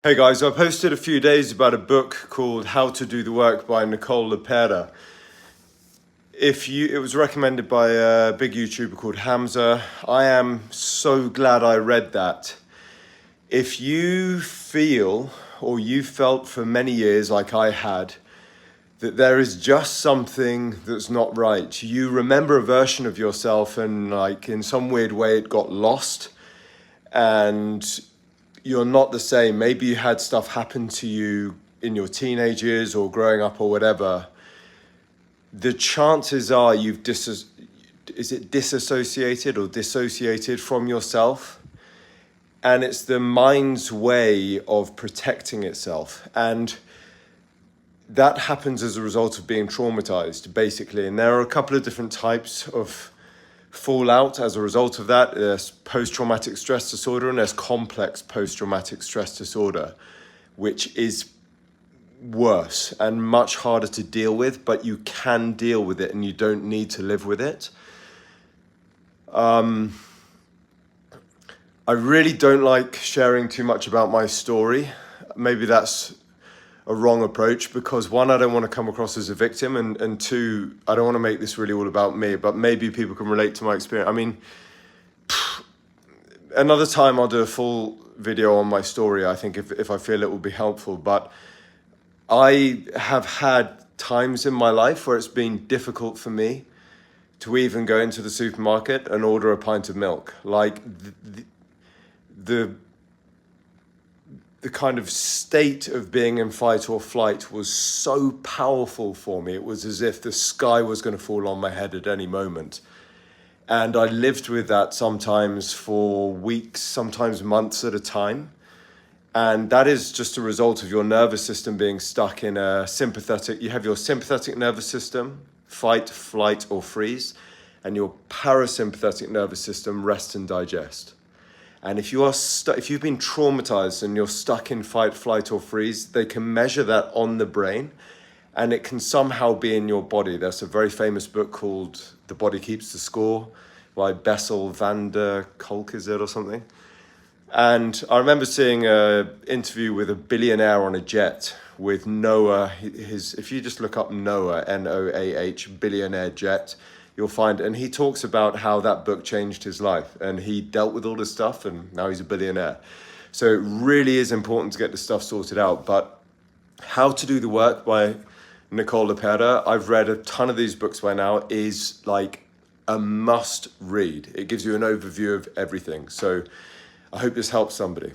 Hey guys, I posted a few days about a book called How to Do the Work by Nicole LePera. It was recommended by a big YouTuber called Hamza. I am so glad I read that. If you feel or you felt for many years like I had that there is just something that's not right. You remember a version of yourself and like in some weird way it got lost and you're not the same. Maybe you had stuff happen to you in your teenage years or growing up or whatever. The chances are is it disassociated or dissociated from yourself? And it's the mind's way of protecting itself. And that happens as a result of being traumatized, basically. And there are a couple of different types of fallout as a result of that. There's post-traumatic stress disorder and there's complex post-traumatic stress disorder, which is worse and much harder to deal with, but you can deal with it and you don't need to live with it. I really don't like sharing too much about my story. Maybe that's a wrong approach because one, I don't want to come across as a victim, and two, I don't want to make this really all about me, but maybe people can relate to my experience. I mean, another time I'll do a full video on my story, I think, if I feel it will be helpful. But I have had times in my life where it's been difficult for me to even go into the supermarket and order a pint of milk. Like the kind of state of being in fight or flight was so powerful for me. It was as if the sky was going to fall on my head at any moment. And I lived with that sometimes for weeks, sometimes months at a time. And that is just a result of your nervous system being stuck in you have your sympathetic nervous system, fight, flight, or freeze, and your parasympathetic nervous system, rest and digest. And if you've been traumatized and you're stuck in fight, flight, or freeze, they can measure that on the brain and it can somehow be in your body. There's a very famous book called The Body Keeps the Score by Bessel van der Kolk, is it, or something? And I remember seeing an interview with a billionaire on a jet with Noah. If you just look up Noah, Noah, billionaire jet, you'll find, and he talks about how that book changed his life and he dealt with all this stuff and now he's a billionaire. So it really is important to get this stuff sorted out. But How to Do the Work by Nicole LePera, I've read a ton of these books by now, is like a must read. It gives you an overview of everything. So I hope this helps somebody.